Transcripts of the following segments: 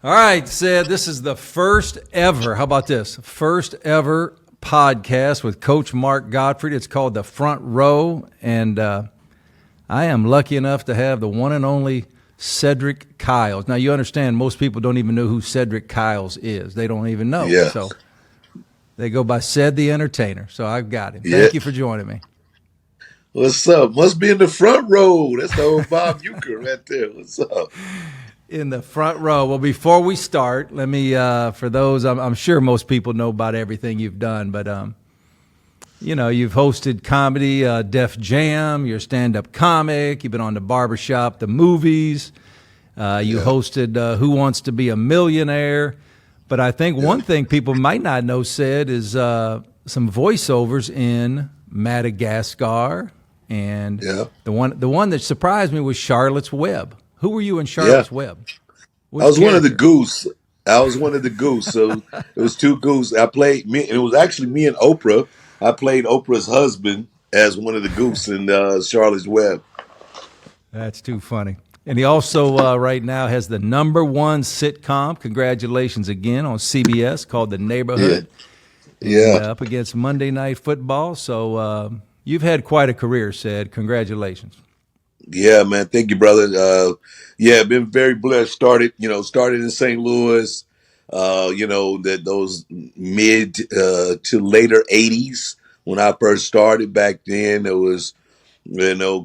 All right, Ced, this is the first ever, how about this? First ever podcast with Coach Mark Gottfried. It's called The Front Row, and I am lucky enough to have the one and only Cedric Kyles. Now, you understand most people don't even know who Cedric Kyles is. They don't even know. Yeah. So they go by Ced the Entertainer. So I've got him. Yeah. Thank you for joining me. What's up? Must be in the front row. That's the old Bob Euchre right there. What's up? In the front row. Well, before we start, let me, for those, I'm sure most people know about everything you've done, but, you've hosted comedy, Def Jam, you're a stand-up comic, you've been on the Barbershop the Movies, you hosted Who Wants to Be a Millionaire, but I think one thing people might not know, Ced, is some voiceovers in Madagascar, and the one that surprised me was Charlotte's Web. Who were you in Charlotte's Web? I was one of the goose. So it was two goose. I played me. It was actually me and Oprah. I played Oprah's husband as one of the goose in Charlotte's Web. That's too funny. And he also right now has the #1 sitcom. Congratulations again on CBS called The Neighborhood. Yeah. And, up against Monday Night Football. So you've had quite a career, Ced. Congratulations. Yeah, man. Thank you, brother. Been very blessed. Started in St. Louis, those mid to later 80s when I first started. Back then, it was,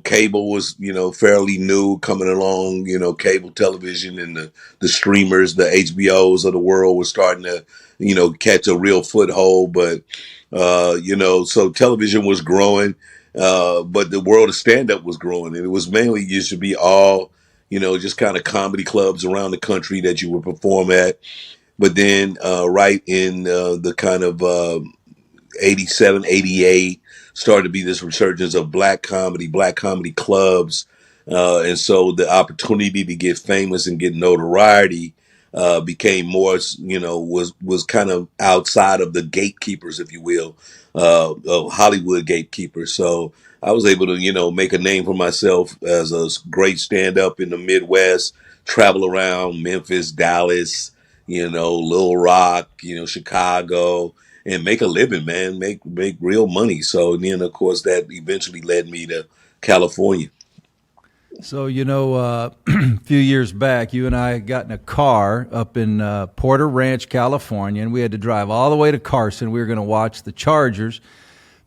cable was, fairly new coming along, cable television and the streamers, the HBOs of the world were starting to, catch a real foothold. But, so television was growing. But the world of stand-up was growing, and it was mainly used to be all, just kind of comedy clubs around the country that you would perform at. But then right in the kind of 87, 88, started to be this resurgence of black comedy clubs. And so the opportunity to get famous and get notoriety became more, was kind of outside of the gatekeepers, if you will, of Hollywood gatekeepers. So I was able to, make a name for myself as a great stand-up in the Midwest, travel around Memphis, Dallas, Little Rock, Chicago, and make a living, man, make real money. So then, of course, that eventually led me to California. So, a few years back, you and I got in a car up in Porter Ranch, California, and we had to drive all the way to Carson. We were going to watch the Chargers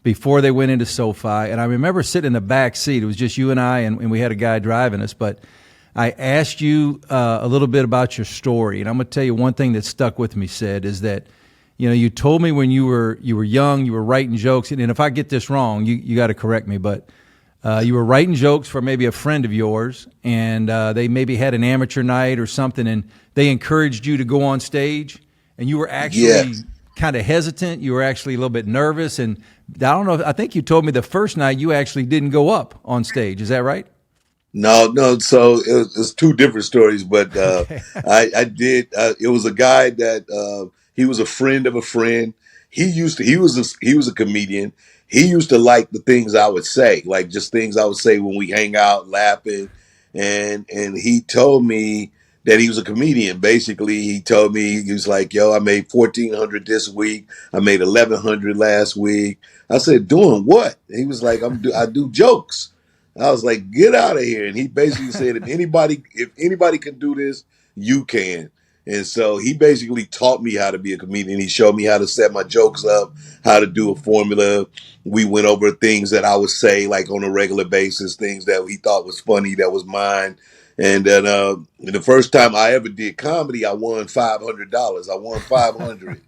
before they went into SoFi. And I remember sitting in the back seat. It was just you and I, and we had a guy driving us. But I asked you a little bit about your story. And I'm going to tell you one thing that stuck with me, Ced, is that, you told me when you were young, you were writing jokes. And if I get this wrong, you got to correct me. But you were writing jokes for maybe a friend of yours, and they maybe had an amateur night or something, and they encouraged you to go on stage, and you were actually kind of hesitant. You were actually a little bit nervous, and I don't know. I think you told me the first night you actually didn't go up on stage. Is that right? No. So it's two different stories, but I did. It was a guy that he was a friend of a friend. He was a comedian. He used to like the things I would say, like just things I would say when we hang out, laughing. And he told me that he was a comedian. Basically, he told me, he was like, yo, I made 1,400 this week. I made 1,100 last week. I said, doing what? And he was like, I do jokes. I was like, get out of here. And he basically said, if anybody can do this, you can. And so he basically taught me how to be a comedian. He showed me how to set my jokes up, how to do a formula. We went over things that I would say like on a regular basis, things that he thought was funny, that was mine. And then the first time I ever did comedy, I won $500. I won 500.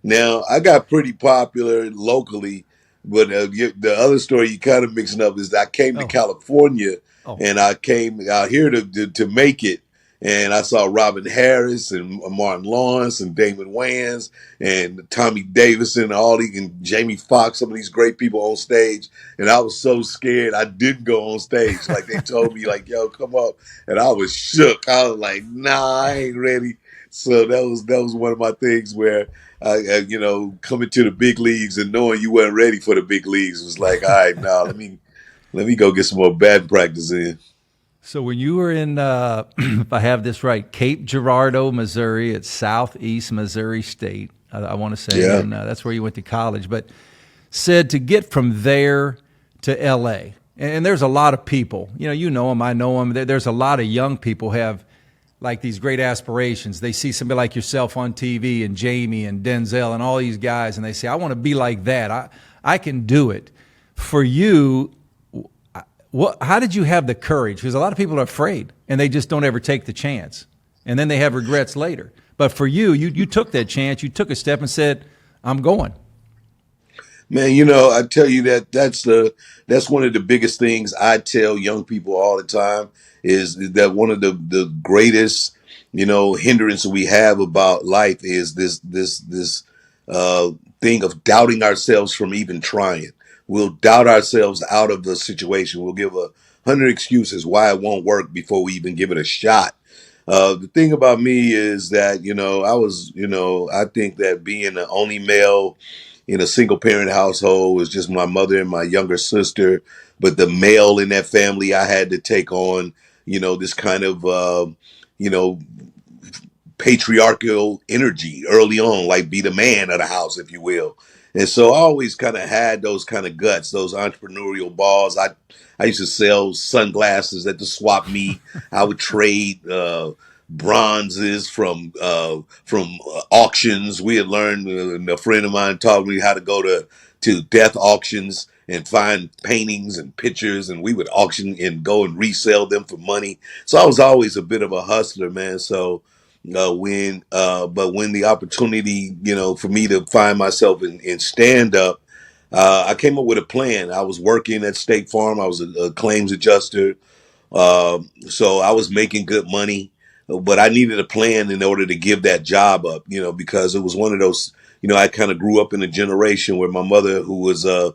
Now, I got pretty popular locally, but the other story you kind of mixing up is I came to California and I came out here to make it. And I saw Robin Harris and Martin Lawrence and Damon Wayans and Tommy Davidson and Jamie Foxx, some of these great people on stage. And I was so scared I didn't go on stage. Like they told me, like, yo, come up. And I was shook. I was like, nah, I ain't ready. So that was one of my things where coming to the big leagues and knowing you weren't ready for the big leagues was like, all right, now let me go get some more bad practice in. So when you were in, if I have this right, Cape Girardeau, Missouri, it's southeast Missouri State, I want to say, Yeah. and that's where you went to college. But said to get from there to L.A. And there's a lot of people, you know them, I know them. There's a lot of young people have like these great aspirations. They see somebody like yourself on TV and Jamie and Denzel and all these guys, and they say, I want to be like that. I can do it. For you, how did you have the courage? Because a lot of people are afraid and they just don't ever take the chance. And then they have regrets later. But for you, you took that chance. You took a step and said, I'm going. Man, I tell you that's one of the biggest things I tell young people all the time is that one of the greatest, hindrance we have about life is this thing of doubting ourselves from even trying. We'll doubt ourselves out of the situation. We'll give 100 excuses why it won't work before we even give it a shot. The thing about me is that, I think that being the only male in a single parent household was just my mother and my younger sister. But the male in that family, I had to take on, this kind of, you know, patriarchal energy early on, like be the man of the house, if you will. And so I always kind of had those kind of guts, those entrepreneurial balls. I used to sell sunglasses at the swap meet. I would trade bronzes from auctions. We had learned, a friend of mine taught me how to go to death auctions and find paintings and pictures, and we would auction and go and resell them for money. So I was always a bit of a hustler, man. So when the opportunity, for me to find myself in stand up, I came up with a plan. I was working at State Farm. I was a claims adjuster. So I was making good money, but I needed a plan in order to give that job up, because it was one of those, I kind of grew up in a generation where my mother, who was a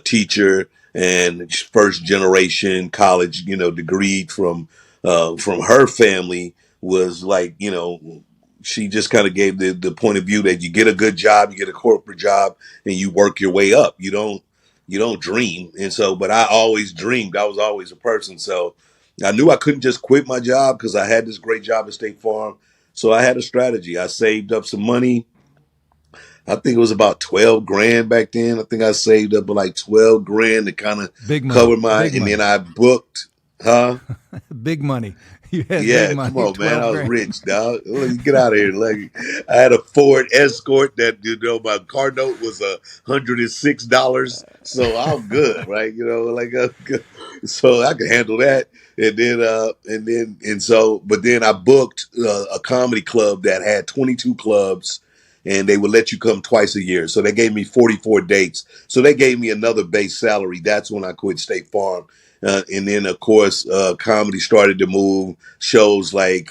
teacher and first generation college, degree from her family, was like, she just kind of gave the point of view that you get a good job, you get a corporate job, and you work your way up. You don't dream. And so, but I always dreamed. I was always a person. So I knew I couldn't just quit my job because I had this great job at State Farm. So I had a strategy. I saved up some money. I think it was about 12 grand back then. I think I saved up like 12 grand to kind of Big money. cover Big and then money. I booked, huh? Big money. You had big Yeah, come money, on, man. 12 I was grand. rich, dog. Look, get out of here. Like, I had a Ford Escort that, my car note was $106. So I'm good, right? So I could handle that. But then I booked a comedy club that had 22 clubs, and they would let you come twice a year. So they gave me 44 dates. So they gave me another base salary. That's when I quit State Farm. And then, of course, comedy started to move. Shows like,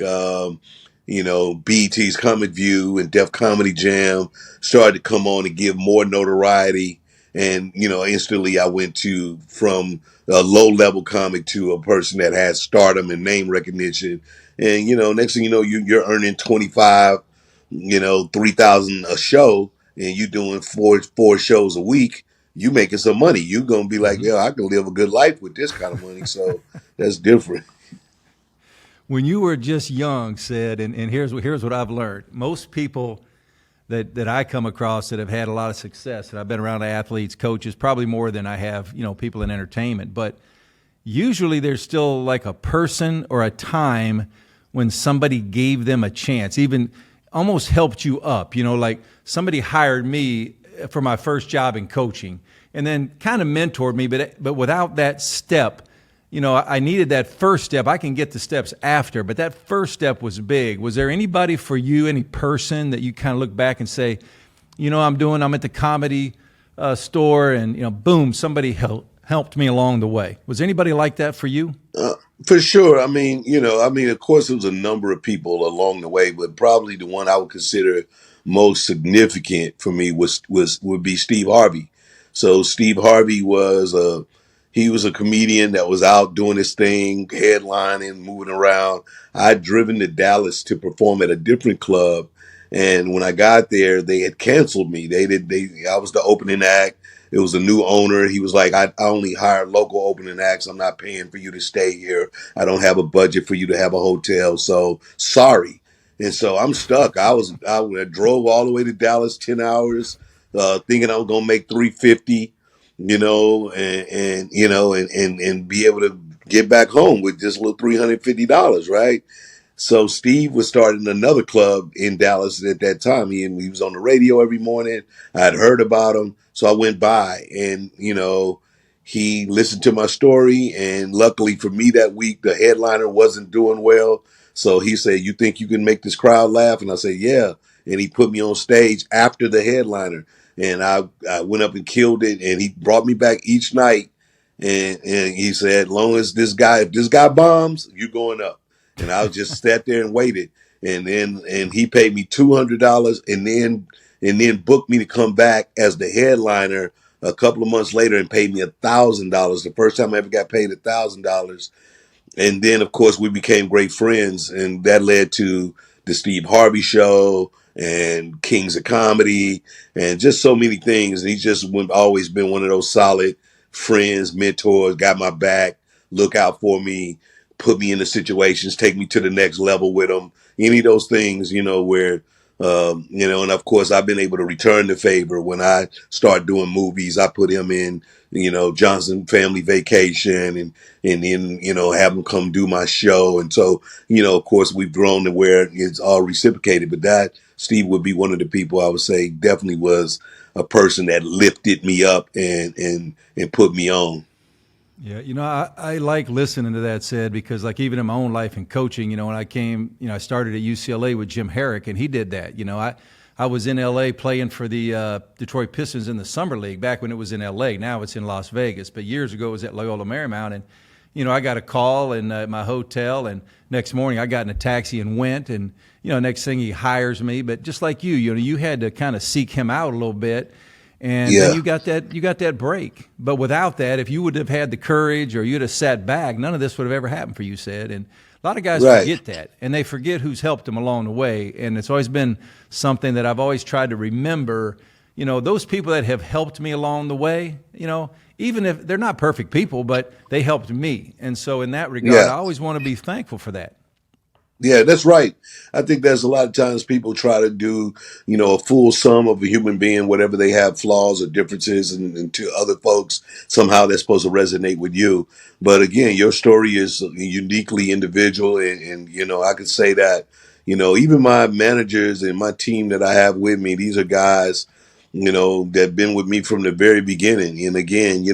BET's Comic View and Def Comedy Jam started to come on and give more notoriety. And, instantly I went from a low level comic to a person that has stardom and name recognition. And, next thing you know, you're earning 25, 3,000 a show, and you doing four shows a week. You making some money. You gonna be like, yeah, I can live a good life with this kind of money. So that's different. When you were just young, said, and here's what I've learned. Most people that I come across that have had a lot of success, and I've been around athletes, coaches, probably more than I have, people in entertainment, but usually there's still like a person or a time when somebody gave them a chance, even almost helped you up. Like somebody hired me for my first job in coaching and then kind of mentored me, but without that step, I needed that first step. I can get the steps after, but that first step was big. Was there anybody for you, any person that you kind of look back and say, I'm at the comedy store and, boom, somebody helped me along the way. Was there anybody like that for you? For sure. Of course, there was a number of people along the way, but probably the one I would consider most significant for me would be Steve Harvey. So Steve Harvey he was a comedian that was out doing his thing, headlining, moving around. I'd driven to Dallas to perform at a different club, and when I got there, they had canceled me. I was the opening act. It was a new owner. He was like, I only hire local opening acts. I'm not paying for you to stay here. I don't have a budget for you to have a hotel. So sorry. And so I'm stuck. I drove all the way to Dallas, 10 hours, thinking I was going to make 350, and be able to get back home with just a little $350, right? So Steve was starting another club in Dallas at that time. He was on the radio every morning. I had heard about him. So I went by and, he listened to my story. And luckily for me that week, the headliner wasn't doing well. So he said, "You think you can make this crowd laugh?" And I said, "Yeah." And he put me on stage after the headliner. And I went up and killed it. And he brought me back each night. And he said, if this guy bombs, you're going up. And I just sat there and waited. And he paid me $200 and then booked me to come back as the headliner a couple of months later and paid me $1,000. The first time I ever got paid $1,000. And then, of course, we became great friends, and that led to the Steve Harvey show and Kings of Comedy and just so many things. And he's just always been one of those solid friends, mentors, got my back, look out for me, put me into situations, take me to the next level with him. Any of those things, where, and of course, I've been able to return the favor. When I start doing movies, I put him in, Johnson Family Vacation and then, have him come do my show. And so, of course, we've grown to where it's all reciprocated. But that Steve would be one of the people I would say definitely was a person that lifted me up and put me on. Yeah, I like listening to that, Ced, because like even in my own life and coaching, when I came, I started at UCLA with Jim Herrick, and he did that. I was in LA playing for the Detroit Pistons in the Summer League back when it was in LA. Now it's in Las Vegas, but years ago it was at Loyola Marymount, and I got a call in my hotel, and next morning I got in a taxi and went, and next thing he hires me. But just like you had to kind of seek him out a little bit. And Yeah. then you got that break. But without that, if you would have had the courage or you'd have sat back, none of this would have ever happened for you, Ced. And a lot of guys Right. forget that, and they forget who's helped them along the way. And it's always been something that I've always tried to remember. Those people that have helped me along the way, even if they're not perfect people, but they helped me. And so in that regard, Yeah. I always want to be thankful for that. Yeah, that's right. I think there's a lot of times people try to do, a full sum of a human being, whatever they have flaws or differences, and to other folks, somehow they're supposed to resonate with you. But again, your story is uniquely individual. And I could say that, even my managers and my team that I have with me, these are guys, that been with me from the very beginning. And again,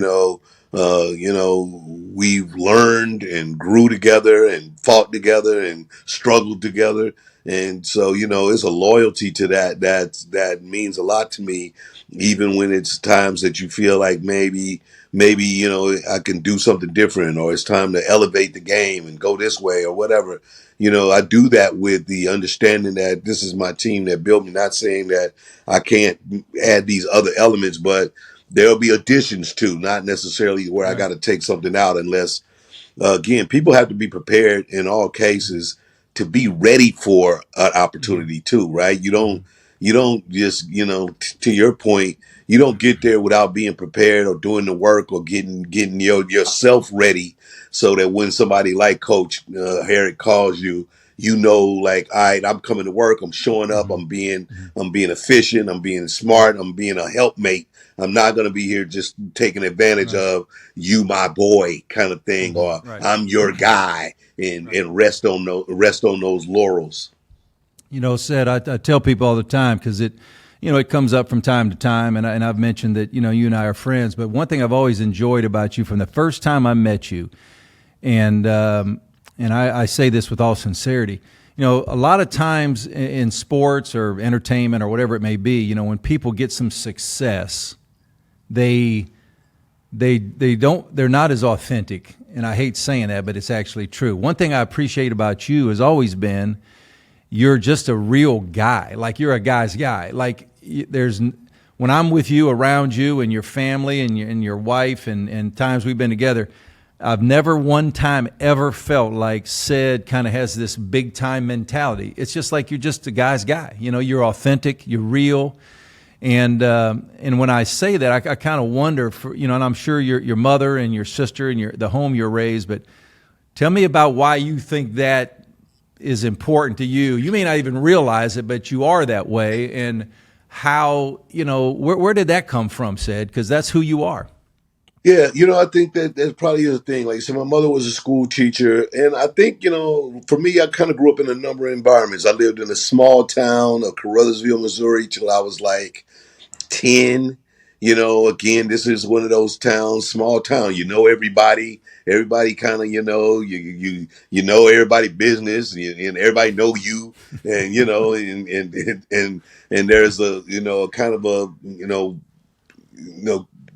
we've learned and grew together and fought together and struggled together. And so, it's a loyalty to that means a lot to me, even when it's times that you feel like maybe, I can do something different, or it's time to elevate the game and go this way or whatever. I do that with the understanding that this is my team that built me, not saying that I can't add these other elements, but there'll be additions too, not necessarily where I Right. got to take something out unless, again, people have to be prepared in all cases to be ready for an opportunity too, right? You don't just, to your point, you don't get there without being prepared or doing the work or getting yourself ready so that when somebody like Coach Herrick calls you, like, all right, I'm coming to work. I'm showing up. I'm being efficient. I'm being smart. I'm being a helpmate. I'm not going to be here just taking advantage Right. of you, my boy, kind of thing, or Right. I'm your guy, and Right. rest on those laurels. Ced, I tell people all the time because it comes up from time to time, and I've mentioned that you and I are friends. But one thing I've always enjoyed about you from the first time I met you, and I say this with all sincerity, a lot of times in sports or entertainment or whatever it may be, when people get some success, they're not as authentic, and I hate saying that, but it's actually true. One thing I appreciate about you has always been you're just a real guy. Like you're a guy's guy. Like when I'm with you, around you and your family and your wife and times we've been together, I've never one time ever felt like Ced kind of has this big time mentality. It's just like you're just a guy's guy. You're authentic, you're real. And when I say that, I kind of wonder, and I'm sure your mother and your sister and the home you're raised, but tell me about why you think that is important to you. You may not even realize it, but you are that way. And how, where did that come from, Ced? Because that's who you are. Yeah, I think that's probably the thing. Like, so my mother was a school teacher, and I think, for me, I kind of grew up in a number of environments. I lived in a small town of Caruthersville, Missouri, till I was like 10. Again, this is one of those towns, small town. Everybody kind of, you know everybody business, and everybody know you, and and there's a kind of a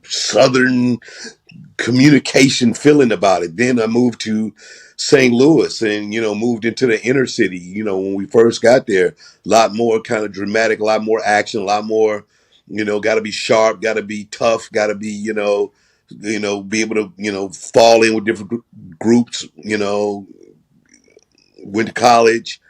southern communication feeling about it. Then I moved to St. Louis and, moved into the inner city. When we first got there, a lot more kind of dramatic, a lot more action, a lot more, got to be sharp, got to be tough, got to be, be able to, fall in with different groups, went to college,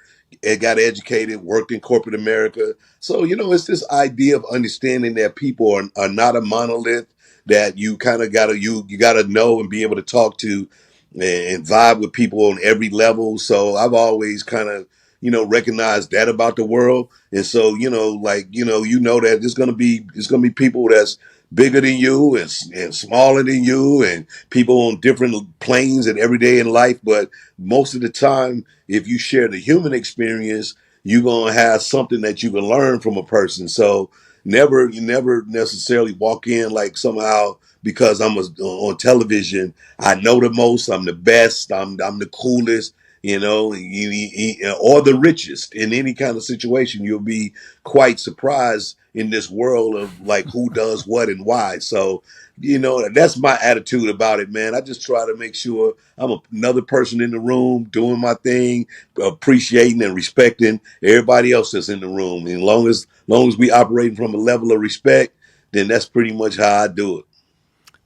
and got educated, worked in corporate America. So, it's this idea of understanding that people are not a monolith, that you kind of gotta you gotta know and be able to talk to and vibe with people on every level. So I've always kind of, recognized that about the world. And so, that it's gonna be people that's bigger than you and smaller than you, and people on different planes and every day in life. But most of the time, if you share the human experience, you're gonna have something that you can learn from a person. So you never necessarily walk in like somehow because on television, I know the most, I'm the best, I'm the coolest, or the richest. In any kind of situation, you'll be quite surprised in this world of like who does what and why. So, that's my attitude about it, man. I just try to make sure I'm another person in the room doing my thing, appreciating and respecting everybody else that's in the room. And long as we operating from a level of respect, then that's pretty much how I do it.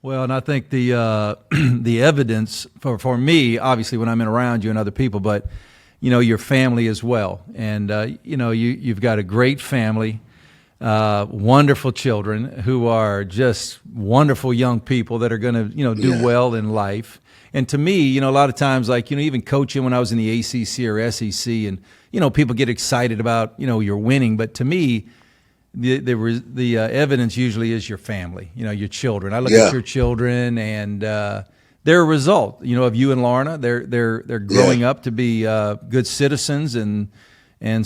Well, and I think the the evidence for me, obviously, when I'm in around you and other people, but your family as well, and you've got a great family, wonderful children who are just wonderful young people that are going to do well in life. And to me, a lot of times, like even coaching when I was in the ACC or SEC, and people get excited about you're winning, but to me, the evidence usually is your family, your children. I look at your children, and they're a result, of you and Lorna. They're growing up to be good citizens, and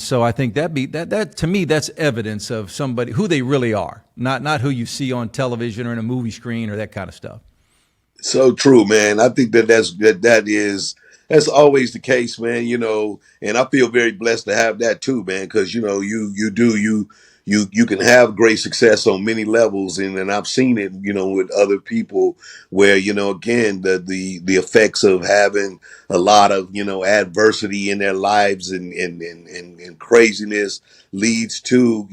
so I think that to me, that's evidence of somebody who they really are, not who you see on television or in a movie screen or that kind of stuff. So true, man. I think that's always the case, man. And I feel very blessed to have that too, man. Because you can have great success on many levels, and I've seen it, with other people where again the effects of having a lot of adversity in their lives and craziness leads to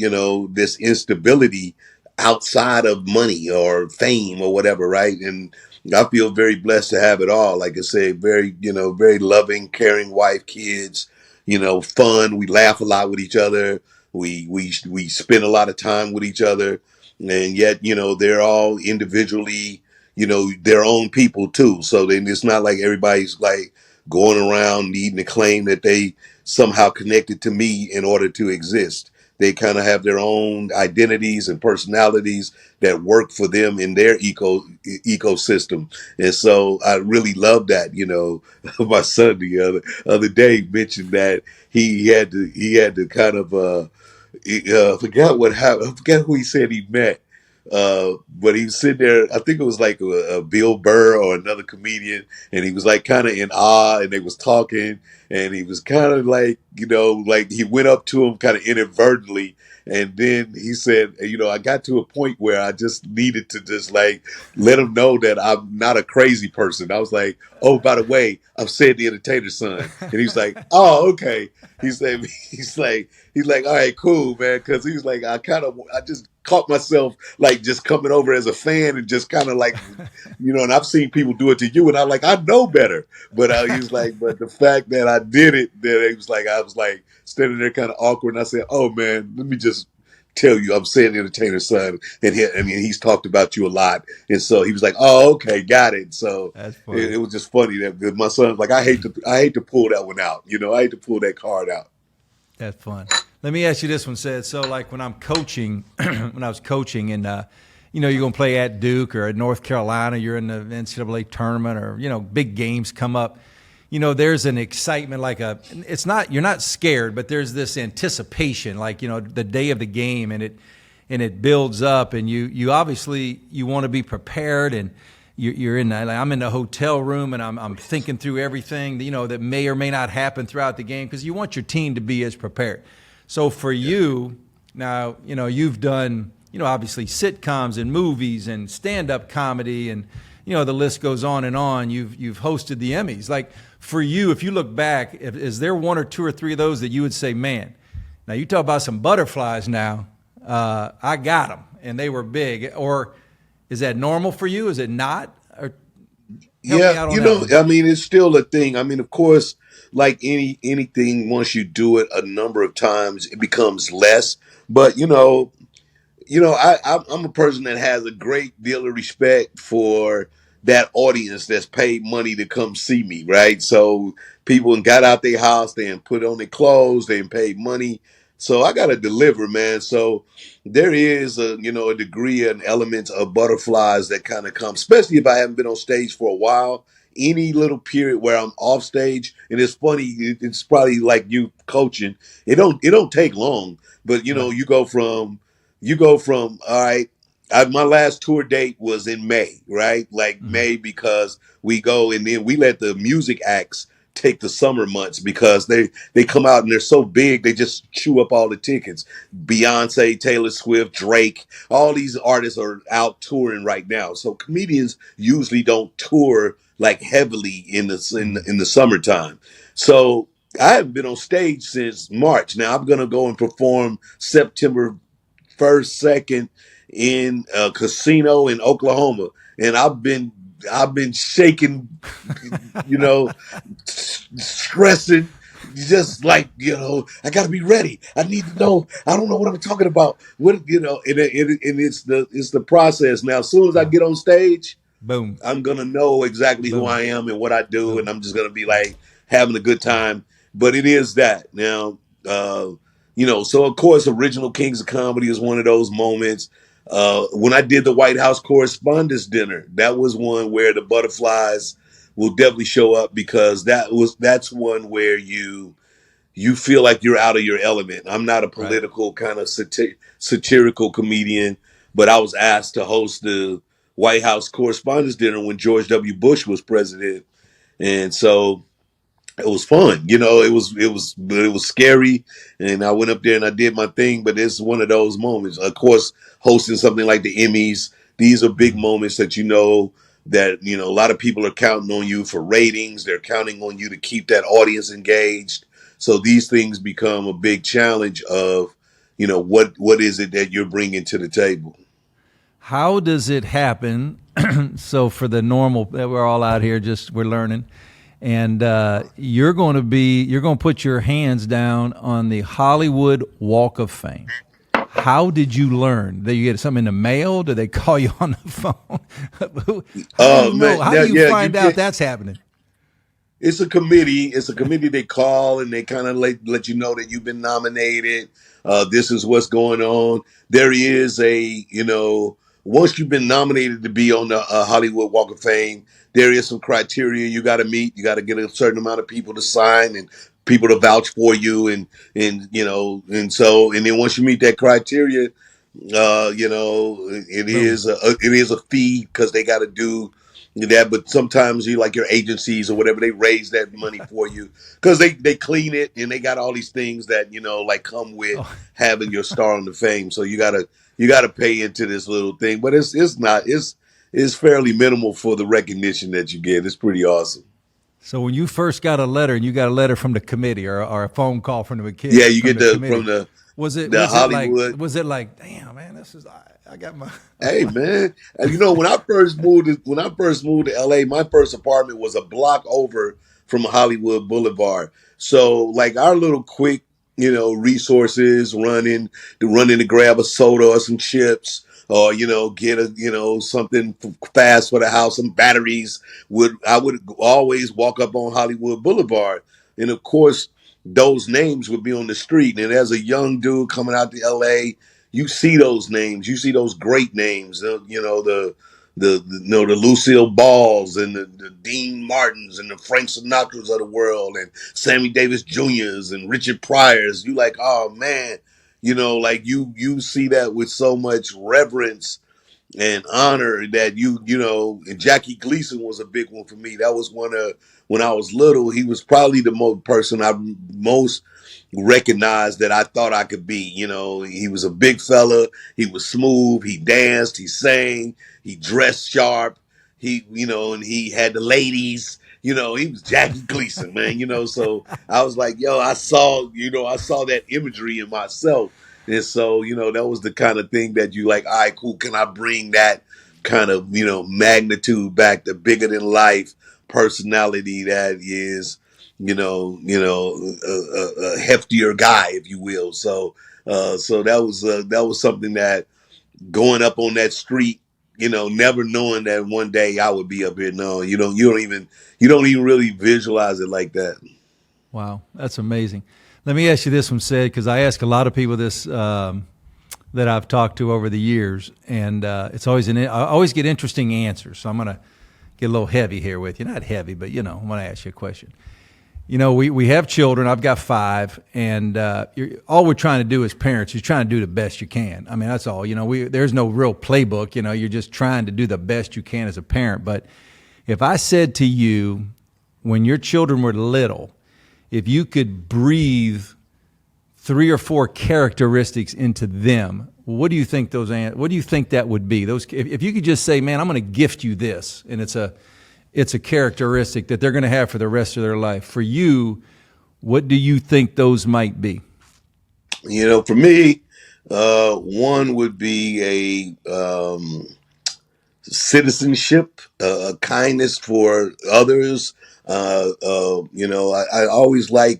this instability outside of money or fame or whatever, right? And I feel very blessed to have it all. Like I say, very loving, caring wife, kids, fun. We laugh a lot with each other. We spend a lot of time with each other, and yet, they're all individually, their own people too. So then it's not like everybody's like going around needing to claim that they somehow connected to me in order to exist. They kind of have their own identities and personalities that work for them in their ecosystem. And so I really love that. My son the other day mentioned that he had to kind of I forgot what happened. I forgot who he said he met. But he was sitting there, I think it was like a Bill Burr or another comedian, and he was like kind of in awe, and they was talking, and he was kind of like, like he went up to him kind of inadvertently, and then he said, I got to a point where I just needed to just like let him know that I'm not a crazy person. I was like, oh, by the way, I'm Ced the Entertainer's son. And he's like, oh, okay. He said, he's like, all right, cool, man. Cause he was like, I just caught myself like just coming over as a fan and just kind of like, and I've seen people do it to you, and I'm like, I know better. But he was like, but the fact that I did it, that it was like, I was like standing there kind of awkward, and I said, oh man, let me just tell you I'm Ced the Entertainer's son, and he's talked about you a lot, and so he was like, oh, okay, got it. So That's it funny. was just funny that my son's like, I hate to pull that one out, I hate to pull that card out. That's fun. Let me ask you this one, Ced. So, like when I'm coaching, when I was coaching, and you're going to play at Duke or at North Carolina, you're in the NCAA tournament, or big games come up. There's an excitement, it's not, you're not scared, but there's this anticipation, the day of the game, and it builds up, and you obviously you want to be prepared, and you're in. I'm in the hotel room, and I'm thinking through everything that may or may not happen throughout the game, because you want your team to be as prepared. So for you now, you've done obviously sitcoms and movies and stand-up comedy, and the list goes on and on. You've hosted the Emmys. Like for you, if you look back, is there one or two or three of those that you would say, man, now you talk about some butterflies now, I got them, and they were big? Or is that normal for you? Is it not? Or help me Yeah, out on that one. I mean, it's still a thing. I mean, of course, like anything, once you do it a number of times, it becomes less. But I'm a person that has a great deal of respect for that audience that's paid money to come see me, right? So people got out their house, they put on their clothes, they paid money. So I got to deliver, man. So there is a degree and elements of butterflies that kind of come, especially if I haven't been on stage for a while. Any little period where I'm off stage, and it's funny, it's probably like you coaching. It don't take long, but Right. you go from all right. My last tour date was in May, right? Like Mhm. May, because we go and then we let the music acts take the summer months, because they come out and they're so big they just chew up all the tickets. Beyonce, Taylor Swift, Drake, all these artists are out touring right now. So comedians usually don't tour like heavily in the summertime. So I haven't been on stage since March. Now I'm gonna go and perform September 1st, 2nd in a casino in Oklahoma, and I've been shaking, you know, stressing, just like I got to be ready. I need to know. I don't know what I'm talking about. And it's the process. Now, as soon as I Yeah. get on stage, Boom. I'm gonna know exactly who I Boom. am and what I do, and Boom. I'm just gonna be like having a good time. But it is that now, so of course, original Kings of Comedy is one of those moments. When I did the White House Correspondents Dinner, that was one where the butterflies will definitely show up, because that's one where you feel like you're out of your element. I'm not a Right. political kind of satirical comedian, but I was asked to host the White House Correspondents Dinner when George W. Bush was president, and so it was fun. It was scary, and I went up there and I did my thing. But it's one of those moments. Of course, hosting something like the Emmys, these are big Mhm. moments that a lot of people are counting on you for ratings. They're counting on you to keep that audience engaged. So these things become a big challenge of, what is it that you're bringing to the table. How does it happen? So for the normal, we're all out here, just we're learning, and you're going to put your hands down on the Hollywood Walk of Fame. How did you learn? Did you get something in the mail? Did they call you on the phone? How do you Oh know? man, How do now, you yeah, you find out get. that's happening? It's a committee. It's a committee they call, and they kind of let you know that you've been nominated. This is what's going on. There is once you've been nominated to be on the Hollywood Walk of Fame, there is some criteria you got to meet. You got to get a certain amount of people to sign and people to vouch for you, and then once you meet that criteria, it Boom. is a fee, because they got to do that. But sometimes you, like your agencies or whatever, they raise that money for you, because they clean it, and they got all these things that like come with Oh, having your star on the fame. So you gotta pay into this little thing, but it's fairly minimal for the recognition that you get. It's pretty awesome. so when you first got a letter, and you got a letter from the committee, or a phone call from the Yeah, kid you from get the from committee, the was it the was it like Hollywood. was it like, damn man, this is I got my Hey man, and when I first moved to LA, my first apartment was a block over from Hollywood Boulevard. So like our little quick resources, running to grab a soda or some chips, or get a something fast for the house, some batteries. I would always walk up on Hollywood Boulevard, and of course those names would be on the street. And as a young dude coming out to LA, you see those names, you see those great names, the Lucille Balls and the Dean Martins and the Frank Sinatras of the world and Sammy Davis Jr.'s and Richard Pryor's. You like, oh man, like you see that with so much reverence and honor that and Jackie Gleason was a big one for me. That was one of, when I was little, he was probably the most person I most recognized that I thought I could be. He was a big fella. He was smooth. He danced. He sang. He dressed sharp. And he had the ladies. He was Jackie Gleason, man. So I was like, yo, I saw that imagery in myself. And so, that was the kind of thing that you like, all right, cool. Can I bring that kind of, magnitude back, the bigger than life personality that is, a heftier guy, if you will. So that was something that, going up on that street, never knowing that one day I would be up here. No, you don't even really visualize it like that. Wow, that's amazing. Let me ask you this one, Ced, because I ask a lot of people this that I've talked to over the years, and it's always I always get interesting answers. So I'm going to get a little heavy here with you. Not heavy, but I'm going to ask you a question. We have children. I've got 5, and all we're trying to do as parents is trying to do the best you can. I mean, that's all. There's no real playbook. You're just trying to do the best you can as a parent. But if I said to you, when your children were little, if you could breathe 3 or 4 characteristics into them, what do you think what do you think that would be? If you could just say, man, I'm going to gift you this, and it's a characteristic that they're going to have for the rest of their life. For you, what do you think those might be? For me, one would be a citizenship, a kindness for others. I always I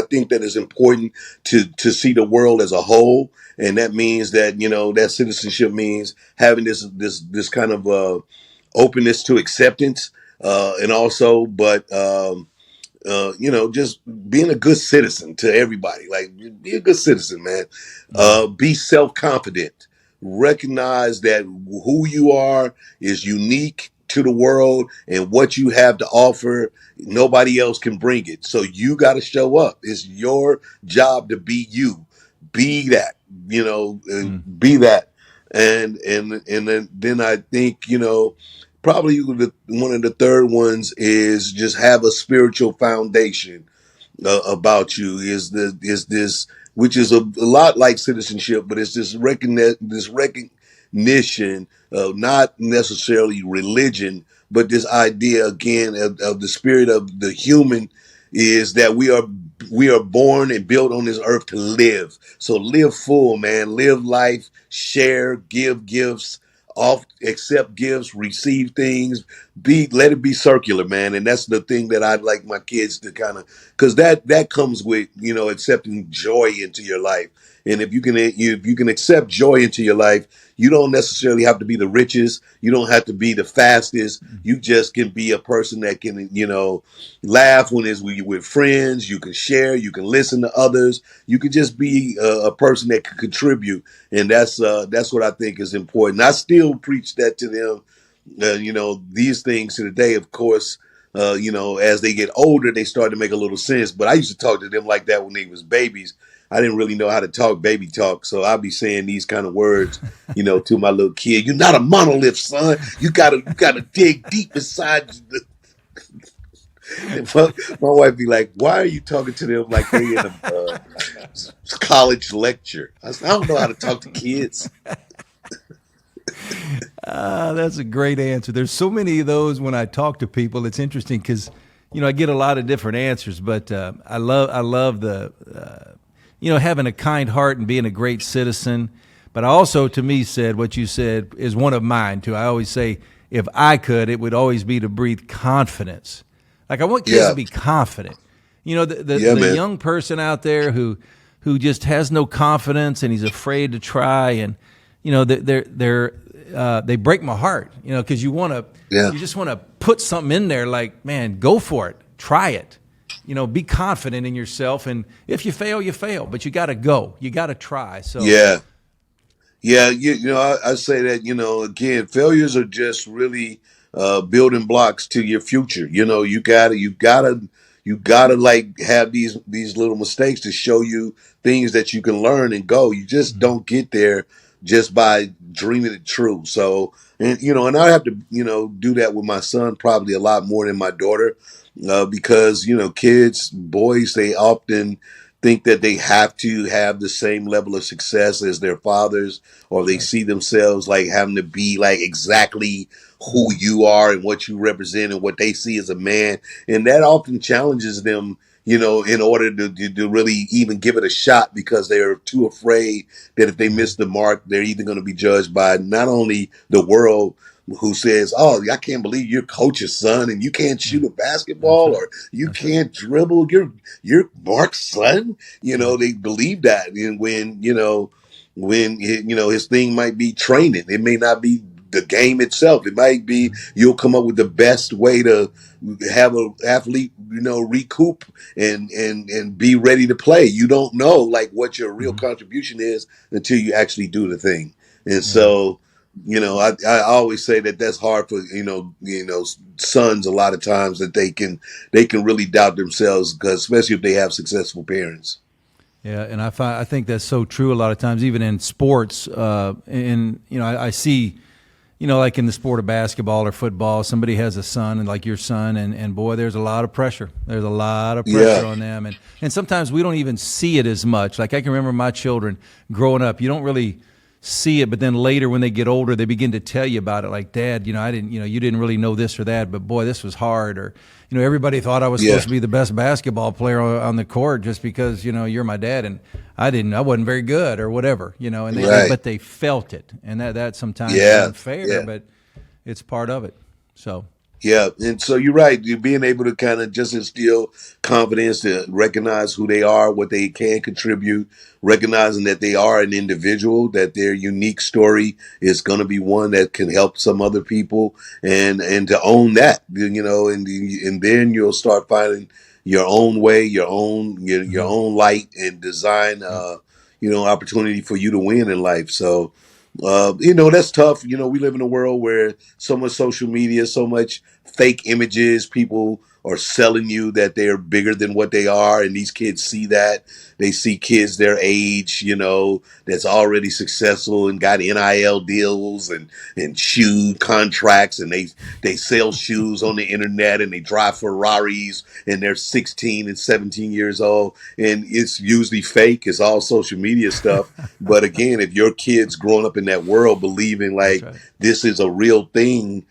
think that it's important to see the world as a whole. And that means that, that citizenship means having this kind of, openness to acceptance, and also, just being a good citizen to everybody. Like, be a good citizen, man. Be self-confident. Recognize that who you are is unique to the world, and what you have to offer, nobody else can bring it. So you got to show up. It's your job to be you. Be that, and be that. And then I think, probably one of the third ones is just have a spiritual foundation about you. Is this, which is a lot like citizenship, but it's this recognition of not necessarily religion, but this idea again of the spirit of the human, is that we are born and built on this earth to live. So live full, man. Live life, share, give gifts, accept gifts, receive things, let it be circular, man. And that's the thing that I'd like my kids to kind of, because that comes with, accepting joy into your life. And if you can accept joy into your life, you don't necessarily have to be the richest. You don't have to be the fastest. You just can be a person that can, laugh when it's with friends. You can share. You can listen to others. You can just be a person that can contribute. And that's what I think is important. I still preach that to them. These things to the day, of course. As they get older, they start to make a little sense. But I used to talk to them like that when they was babies. I didn't really know how to talk baby talk, so I'll be saying these kind of words, to my little kid. You're not a monolith, son. You gotta dig deep inside. My wife be like, "Why are you talking to them like they in a college lecture?" I said, "I don't know how to talk to kids." That's a great answer. There's so many of those when I talk to people. It's interesting because, I get a lot of different answers, but I love the, having a kind heart and being a great citizen. But I also, to me, said what you said is one of mine too. I always say, if I could, it would always be to breathe confidence. Like, I want kids to be confident. You know, the Yeah, the man. young person out there who just has no confidence and he's afraid to try, and you know, they break my heart. You know, because Yeah. you just want to put something in there, like, man, go for it, try it. You know, be confident in yourself, and if you fail, you fail, but you got to go, you got to try. So, Yeah. Yeah, I say that, again, failures are just really building blocks to your future. You gotta like have these little mistakes to show you things that you can learn and go. You just don't get there just by dreaming it true. So, and I have to, do that with my son probably a lot more than my daughter, because kids, boys, they often think that they have to have the same level of success as their fathers, or that's they right. see themselves like having to be like exactly who Mm-hmm. you are and what you represent and what they see as a man. And that often challenges them, in order to really even give it a shot, because they're too afraid that if they miss the mark, they're either going to be judged by not only the world, who says, "Oh, I can't believe you're coach's son and you can't Yeah, shoot a that's basketball, right. or you That's right. can't dribble. You're Mark's son." Yeah. They believe that, and when his thing might be training, it may not be the game itself. It might be you'll come up with the best way to have a athlete, recoup and be ready to play. You don't know like what your real Mm-hmm. contribution is until you actually do the thing. And Yeah. so, I always say that that's hard for sons a lot of times, that they can really doubt themselves, because especially if they have successful parents. Yeah, and I think that's so true a lot of times, even in sports. And you know, I see, you know, like in the sport of basketball or football, somebody has a son, and like your son, and boy, there's a lot of pressure. There's a lot of Yeah. pressure on them, and sometimes we don't even see it as much. Like I can remember my children growing up, you don't really see it, but then later when they get older, they begin to tell you about it. Like, Dad, I didn't, you didn't really know this or that, but boy, this was hard. Or, everybody thought I was supposed Yeah. to be the best basketball player on the court just because, you're my dad, and I wasn't very good or whatever, and Right. but they felt it, and that sometimes is Yeah. unfair, Yeah. but it's part of it. So, Yeah, and so you're right. You're being able to kind of just instill confidence, to recognize who they are, what they can contribute, recognizing that they are an individual, that their unique story is going to be one that can help some other people, and to own that, and then you'll start finding your own way, your mhm. own light, and design, Yep. opportunity for you to win in life. So, that's tough. We live in a world where so much social media, so much fake images. People are selling you that they're bigger than what they are, and these kids see that. They see kids their age, that's already successful and got NIL deals and shoe contracts, and they sell shoes on the internet, and they drive Ferraris, and they're 16 and 17 years old, and it's usually fake. It's all social media stuff. But again, if your kids growing up in that world believing That's like right. this is a real thing,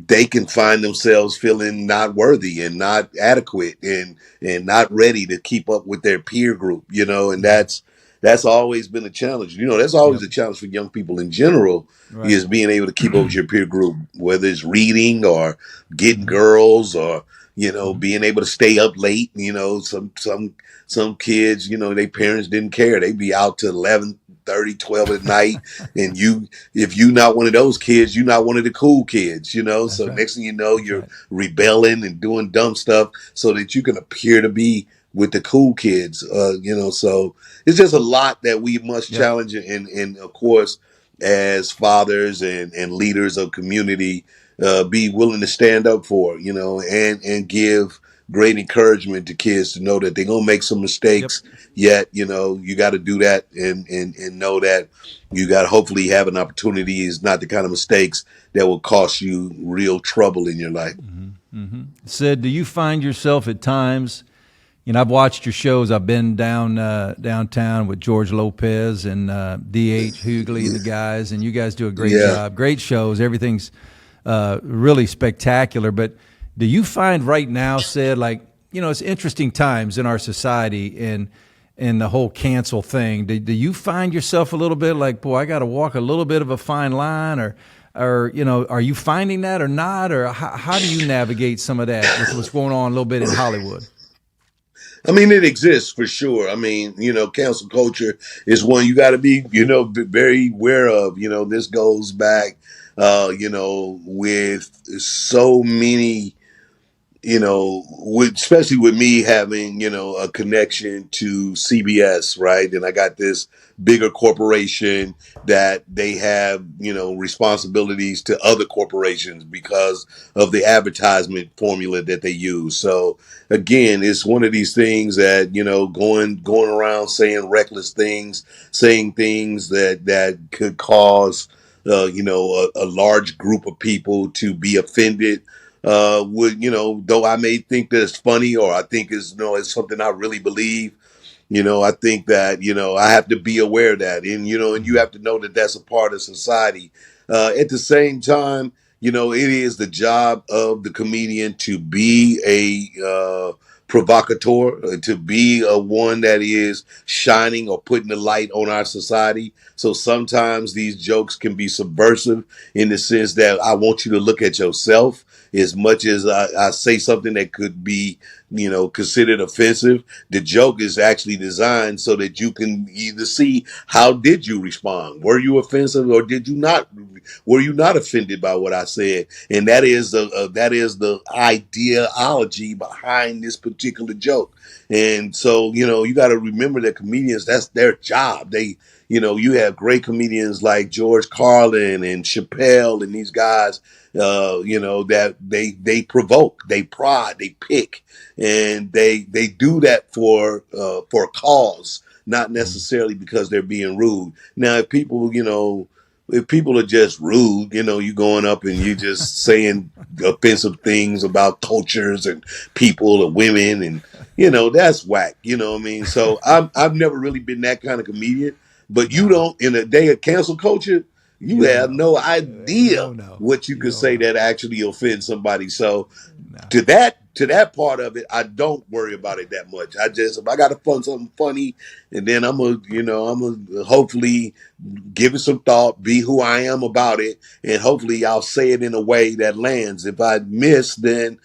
they can find themselves feeling not worthy and not adequate and not ready to keep up with their peer group, and Hmm. that's always been a challenge. That's always Yep. a challenge for young people in general, Right. is being able to keep up with your peer group, whether it's reading or getting Hmm. girls, or Hmm. being able to stay up late. Some kids, their parents didn't care. They'd be out till 11:30, 12 at night, and if you not one of those kids, you're not one of the cool kids, That's So right. next thing you know, That's you're right. rebelling and doing dumb stuff so that you can appear to be with the cool kids. So it's just a lot that we must Yep. challenge, and of course, as fathers and leaders of community, be willing to stand up for, and give great encouragement to kids to know that they're gonna make some Yep. mistakes. Yet, you got to do that, and know that you got to hopefully have an opportunity is not the kind of mistakes that will cost you real trouble in your life. Sid, do you find yourself at times? I've watched your shows. I've been downtown with George Lopez and D.H. Hughley and the guys, and you guys do a great Yeah. job. Great shows. Everything's really spectacular. But do you find right now, Sid, like, it's interesting times in our society, and the whole cancel thing. Do you find yourself a little bit like, boy, I got to walk a little bit of a fine line, or are you finding that or not, or how do you navigate some of that with what's going on a little bit in Hollywood? I mean, it exists for sure. I mean, cancel culture is one you got to be, very aware of. This goes back, with so many, especially with me having, a connection to CBS, right? And I got this bigger corporation that they have, responsibilities to other corporations because of the advertisement formula that they use. So again, it's one of these things that, going around saying reckless things, saying things that could cause, a large group of people to be offended would, though I may think that it's funny or I think it's something I really believe, I think that, I have to be aware of that. And, and you have to know that that's a part of society. At the same time, it is the job of the comedian to be a provocateur, to be a one that is shining or putting the light on our society. So sometimes these jokes can be subversive in the sense that I want you to look at yourself as much as I say something that could be, considered offensive. The joke is actually designed so that you can either see how did you respond? Were you offensive or did you not? Were you not offended by what I said? And that is the ideology behind this particular joke. And so, you got to remember that comedians, that's their job. You have great comedians like George Carlin and Chappelle and these guys, that they provoke, they prod, they pick, and they do that for a cause, not necessarily because they're being rude. Now, if people are just rude, you going up and you just saying offensive things about cultures and people or women, and that's whack. You know what I mean? So I've never really been that kind of comedian. But you don't, in a day of cancel culture, you have no idea what you could say that actually offends somebody. So to that part of it, I don't worry about it that much. If I got to find something funny, and then I'm gonna hopefully give it some thought, be who I am about it, and hopefully I'll say it in a way that lands. If I miss, then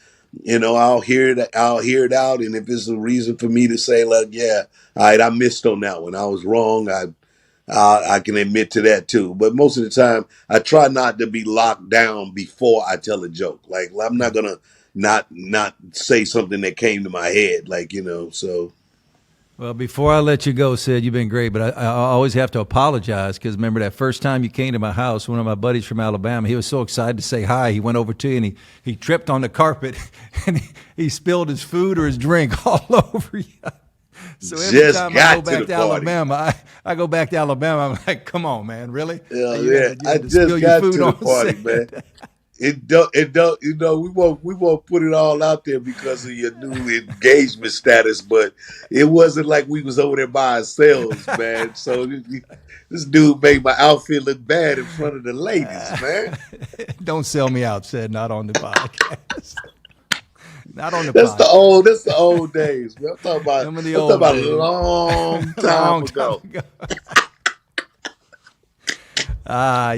I'll hear it out, and if it's a reason for me to say, like, yeah, all right, I missed on that one, I was wrong, I can admit to that too. But most of the time, I try not to be locked down before I tell a joke. Like, I'm not gonna not say something that came to my head, so. Well, before I let you go, Ced, you've been great, but I always have to apologize because remember that first time you came to my house, one of my buddies from Alabama, he was so excited to say hi. He went over to you and he tripped on the carpet and he spilled his food or his drink all over you. So every time I go back to Alabama, I go back to Alabama. I'm like, come on, man, really? Yeah. I just got to the party, man. It don't. We won't put it all out there because of your new engagement status, but it wasn't like we was over there by ourselves, man. So this dude made my outfit look bad in front of the ladies, man. Don't sell me out, Ced. Not on the podcast. Not on the That's podcast. That's the old days, man. I'm talking about a long time ago.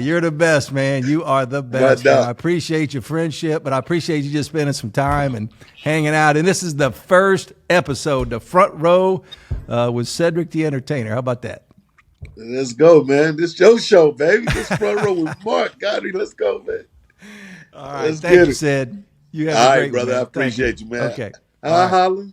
You're the best, man. You are the best. I appreciate your friendship, but I appreciate you just spending some time and hanging out. And this is the first episode, the front row with Cedric the Entertainer. How about that? Let's go, man. This your show, baby. This front row with Mark Gottfried. Let's go, man. All right. Thank you, Ced. You have a great brother. one, I appreciate you, man. Okay. Holla.